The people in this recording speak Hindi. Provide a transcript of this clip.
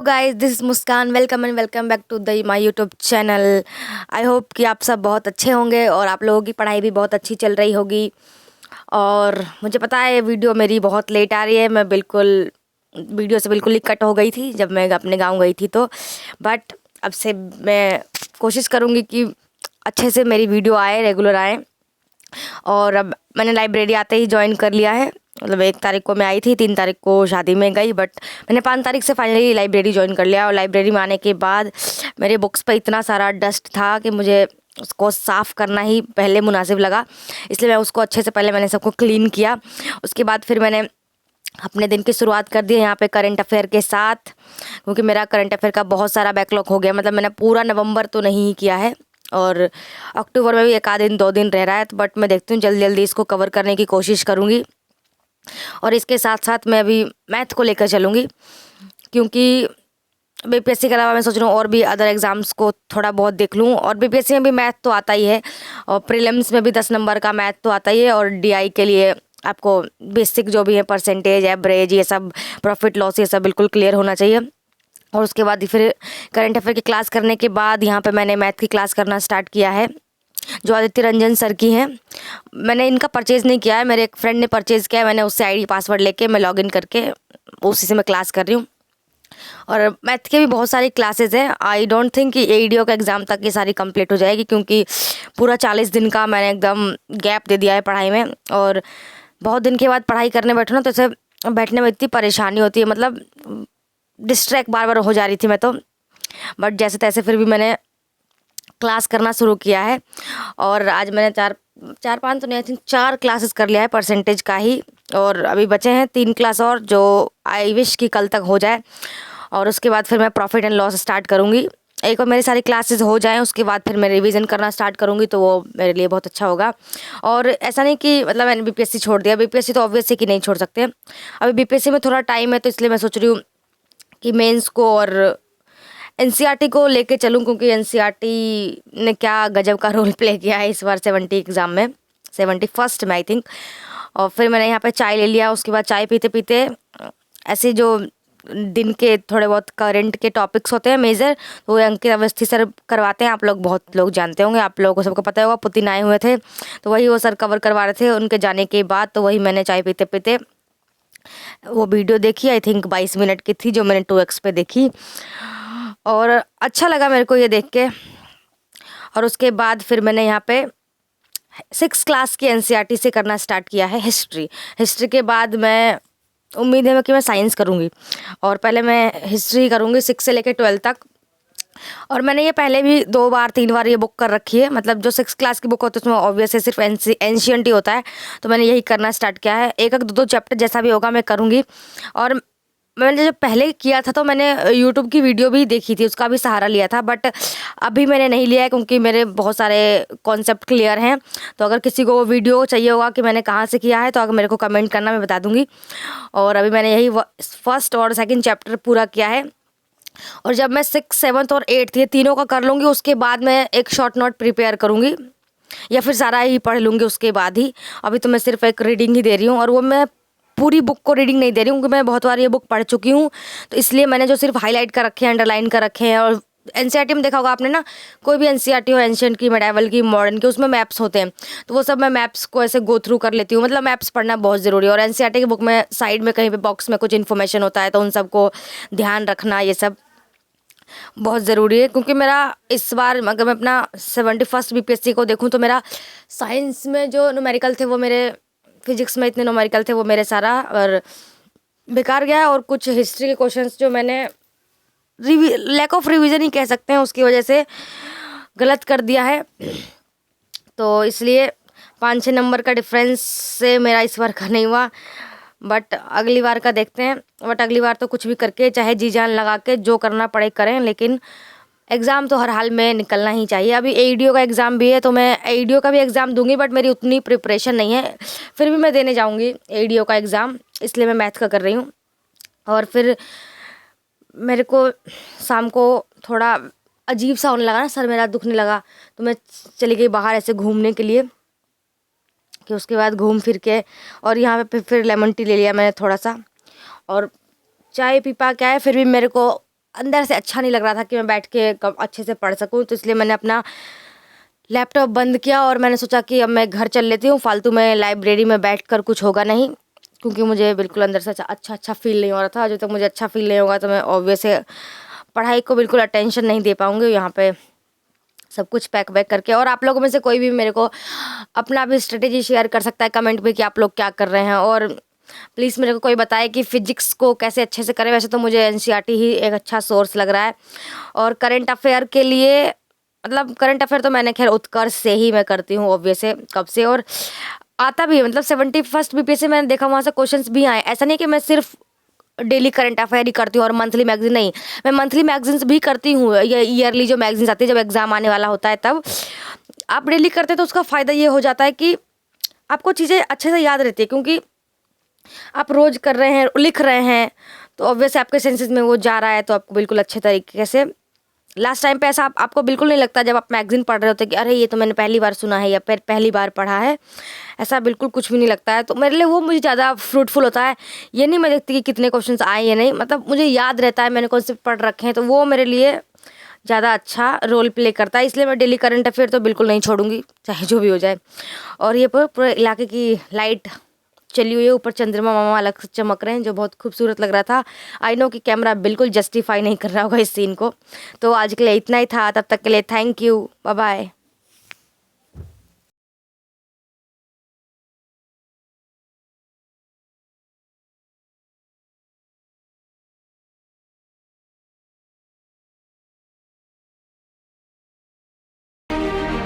Guys, this is Muskaan. Welcome and welcome back to the my YouTube channel. I hope कि आप सब बहुत अच्छे होंगे और आप लोगों की पढ़ाई भी बहुत अच्छी चल रही होगी। और मुझे पता है ये वीडियो मेरी बहुत लेट आ रही है। मैं बिल्कुल वीडियो से बिल्कुल ही कट हो गई थी जब मैं अपने गांव गई थी तो। बट अब से मैं कोशिश करूँगी कि अच्छे से मेरी वीडियो आए, रेगुलर आए। और अब मैंने लाइब्रेरी आते ही ज्वाइन कर लिया है। मतलब 1 तारीख को मैं आई थी, 3 तारीख को शादी में गई, बट मैंने 5 तारीख से फाइनली लाइब्रेरी ज्वाइन कर लिया। और लाइब्रेरी में आने के बाद मेरे बुक्स पे इतना सारा डस्ट था कि मुझे उसको साफ़ करना ही पहले मुनासिब लगा। इसलिए मैं उसको अच्छे से पहले मैंने सबको क्लीन किया। उसके बाद फिर मैंने अपने दिन की शुरुआत कर दी है यहाँ पे करंट अफेयर के साथ, क्योंकि मेरा करंट अफेयर का बहुत सारा बैकलॉग हो गया। मतलब मैंने पूरा नवंबर तो नहीं किया है और अक्टूबर में भी 1 आध दिन 2 दिन रह रहा है, तो बट मैं देखती हूँ जल्दी जल्दी इसको कवर करने की कोशिश करूँगी। और इसके साथ साथ मैं अभी मैथ को लेकर चलूँगी, क्योंकि बीपीएससी के अलावा मैं सोच रही हूँ और भी अदर एग्ज़ाम्स को थोड़ा बहुत देख लूँ। और बीपीएससी में भी मैथ तो आता ही है, और प्रीलिम्स में भी 10 नंबर का मैथ तो आता ही है। और डीआई के लिए आपको बेसिक जो भी है, परसेंटेज, एवरेज, ये सब, प्रॉफिट लॉस, ये सब बिल्कुल क्लियर होना चाहिए। और उसके बाद फिर करंट अफेयर की क्लास करने के बाद यहाँ पे मैंने मैथ की क्लास करना स्टार्ट किया है, जो आदित्य रंजन सर की हैं। मैंने इनका परचेज़ नहीं किया है, मेरे एक फ्रेंड ने परचेज़ किया है। मैंने उससे आईडी पासवर्ड लेके मैं लॉगिन करके उसी से मैं क्लास कर रही हूँ। और मैथ के भी बहुत सारी क्लासेस हैं। आई डोंट थिंक कि एडीओ का एग्ज़ाम तक ये सारी कंप्लीट हो जाएगी, क्योंकि पूरा 40 दिन का मैंने एकदम गैप दे दिया है पढ़ाई में। और बहुत दिन के बाद पढ़ाई करने बैठो ना, तो ऐसे बैठने में इतनी परेशानी होती है, मतलब डिस्ट्रैक्ट बार बार हो जा रही थी मैं तो। बट जैसे तैसे फिर भी मैंने क्लास करना शुरू किया है। और आज मैंने चार पाँच तो नहीं, आई थिंक 4 क्लासेस कर लिया है परसेंटेज का ही। और अभी बचे हैं 3 क्लास और, जो आई विश कि कल तक हो जाए। और उसके बाद फिर मैं प्रॉफिट एंड लॉस स्टार्ट करूँगी। एक बार मेरी सारी क्लासेस हो जाएं, उसके बाद फिर मैं रिवीजन करना स्टार्ट करूँगी, तो वो मेरे लिए बहुत अच्छा होगा। और ऐसा नहीं कि मतलब मैंने बीपीएससी छोड़ दिया। बीपीएससी तो ऑब्वियसली कि नहीं छोड़ सकते। अभी बीपीएससी में थोड़ा टाइम है, तो इसलिए मैं सोच रही हूँ कि मेंस को और एनसीईआरटी को लेके चलूँ, क्योंकि एनसीईआरटी ने क्या गजब का रोल प्ले किया है इस बार 70 एग्ज़ाम में, 71st में आई थिंक। और फिर मैंने यहाँ पे चाय ले लिया। उसके बाद चाय पीते पीते ऐसे जो दिन के थोड़े बहुत करंट के टॉपिक्स होते हैं मेजर, तो वो अंकित अवस्थी सर करवाते हैं। आप लोग बहुत लोग जानते होंगे, आप लोगों को सबको पता होगा। पुतिन आए हुए थे, तो वही वो सर कवर करवा रहे थे उनके जाने के बाद। तो वही मैंने चाय पीते पीते वो वीडियो देखी। आई थिंक 22 मिनट की थी, जो मैंने 2x पे देखी, और अच्छा लगा मेरे को ये देख के। और उसके बाद फिर मैंने यहाँ पे 6 क्लास की एनसीईआरटी से करना स्टार्ट किया है हिस्ट्री। हिस्ट्री के बाद मैं उम्मीद है कि मैं साइंस करूँगी, और पहले मैं हिस्ट्री करूँगी 6 से लेकर 12 तक। और मैंने ये पहले भी 2 बार 3 बार ये बुक कर रखी है। मतलब जो 6 क्लास की बुक होती है उसमें ऑब्वियसली सिर्फ एंशियंट ही होता है, तो मैंने यही करना स्टार्ट किया है। एक एक 2 चैप्टर जैसा भी होगा मैं करूँगी। और मैंने जब पहले किया था तो मैंने यूट्यूब की वीडियो भी देखी थी, उसका भी सहारा लिया था। बट अभी मैंने नहीं लिया है, क्योंकि मेरे बहुत सारे कॉन्सेप्ट क्लियर हैं। तो अगर किसी को वो वीडियो चाहिए होगा कि मैंने कहाँ से किया है, तो अगर मेरे को कमेंट करना, मैं बता दूँगी। और अभी मैंने यही फर्स्ट और सेकंड चैप्टर पूरा किया है। और जब मैं 6, 7th और 8th ये तीनों का कर लूँगी, उसके बाद मैं एक शॉर्ट नोट प्रिपेयर करूँगी, या फिर सारा ही पढ़ लूँगी उसके बाद ही। अभी तो मैं सिर्फ एक रीडिंग ही दे रही हूँ, और वो मैं पूरी बुक को रीडिंग नहीं दे रही हूँ, क्योंकि मैं बहुत बार ये बुक पढ़ चुकी हूँ। तो इसलिए मैंने जो सिर्फ हाईलाइट कर रखे हैं, अंडरलाइन कर रखे हैं। और एनसीईआरटी में देखा होगा आपने ना, कोई भी एनसीईआरटी हो, एंशिएंट की, मेडाइवल की, मॉडर्न की, उसमें मैप्स होते हैं। तो वो सब मैं मैप्स को ऐसे गो थ्रू कर लेती हूँ। मतलब मैप्स पढ़ना बहुत ज़रूरी है। और एनसीईआरटी की बुक में साइड में कहीं पे बॉक्स में कुछ इन्फॉर्मेशन होता है, तो उन सबको ध्यान रखना, ये सब बहुत ज़रूरी है। क्योंकि मेरा इस बार अगर मैं अपना 71st बीपीएससी को देखूं, तो मेरा साइंस में जो न्यूमेरिकल थे वो मेरे, फिजिक्स में इतने न्यूमेरिकल थे वो मेरे सारा और बेकार गया। और कुछ हिस्ट्री के क्वेश्चंस जो मैंने लैक ऑफ रिवीजन ही कह सकते हैं, उसकी वजह से गलत कर दिया है। तो इसलिए 5-6 नंबर का डिफरेंस से मेरा इस बार का नहीं हुआ। बट अगली बार का देखते हैं। बट अगली बार तो कुछ भी करके, चाहे जी जान लगा के जो करना पड़े करें, लेकिन एग्ज़ाम तो हर हाल में निकलना ही चाहिए। अभी एईडीओ का एग्ज़ाम भी है, तो मैं एईडीओ का भी एग्ज़ाम दूंगी, बट मेरी उतनी प्रिपरेशन नहीं है। फिर भी मैं देने जाऊंगी एईडीओ का एग्ज़ाम, इसलिए मैं मैथ का कर रही हूँ। और फिर मेरे को शाम को थोड़ा अजीब सा होने लगा ना, सर मेरा दुखने लगा, तो मैं चली गई बाहर ऐसे घूमने के लिए। कि उसके बाद घूम फिर के और यहाँ पे फिर लेमन टी ले लिया मैंने थोड़ा सा। और चाय पी पा के आए, फिर भी मेरे को अंदर से अच्छा नहीं लग रहा था कि मैं बैठ के अच्छे से पढ़ सकूँ। तो इसलिए मैंने अपना लैपटॉप बंद किया और मैंने सोचा कि अब मैं घर चल लेती हूँ, फालतू में लाइब्रेरी में बैठ कर कुछ होगा नहीं, क्योंकि मुझे बिल्कुल अंदर से अच्छा फ़ील नहीं हो रहा था। जब तक मुझे अच्छा फ़ील नहीं होगा तो मैं ऑब्वियस है पढ़ाई को बिल्कुल अटेंशन नहीं दे पाऊँगी। यहाँ पे सब कुछ पैक वैक करके, और आप लोगों में से कोई भी मेरे को अपना भी स्ट्रेटेजी शेयर कर सकता है कमेंट में कि आप लोग क्या कर रहे हैं। और प्लीज़ मेरे को कोई बताए कि फ़िज़िक्स को कैसे अच्छे से करें। वैसे तो मुझे एनसीईआरटी ही एक अच्छा सोर्स लग रहा है, और करंट अफेयर के लिए मतलब करंट अफेयर तो मैंने खैर उत्कर्ष से ही मैं करती हूँ ऑब्वियस है कब से, और आता भी है। मतलब 71st बीपीएस से मैंने देखा, वहाँ से क्वेश्चंस भी आए। ऐसा नहीं कि मैं सिर्फ डेली करंट अफेयर ही करती हूँ और मंथली मैगजीन नहीं, मैं मंथली मैगजीन्स भी करती हूँ, या ईयरली जो मैगजीन्स आती है जब एग्ज़ाम आने वाला होता है तब। आप डेली करते तो उसका फ़ायदा ये हो जाता है कि आपको चीज़ें अच्छे से याद रहती है, क्योंकि आप रोज़ कर रहे हैं, लिख रहे हैं, तो ऑब्वियस आपके सेंसेस में वो जा रहा है, तो आपको बिल्कुल अच्छे तरीके से लास्ट टाइम पे ऐसा आपको बिल्कुल नहीं लगता जब आप मैगज़ीन पढ़ रहे होते कि अरे ये तो मैंने पहली बार सुना है या फिर पहली बार पढ़ा है। ऐसा बिल्कुल कुछ भी नहीं लगता है, तो मेरे लिए वो मुझे ज़्यादा फ्रूटफुल होता है। ये नहीं मैं देखती कि कितने क्वेश्चंस आए या नहीं, मतलब मुझे याद रहता है मैंने कॉन्सेप्ट पढ़ रखे हैं, तो वो मेरे लिए ज़्यादा अच्छा रोल प्ले करता है। इसलिए मैं डेली करंट अफेयर तो बिल्कुल नहीं छोड़ूंगी, चाहे जो भी हो जाए। और ये पूरे इलाके की लाइट चली हुई है, ऊपर चंद्रमा मामा अलग से चमक रहे हैं, जो बहुत खूबसूरत लग रहा था। आई नो कि कैमरा बिल्कुल जस्टिफाई नहीं कर रहा होगा इस सीन को। तो आज के लिए इतना ही था, तब तक के लिए थैंक यू, बाय बाय।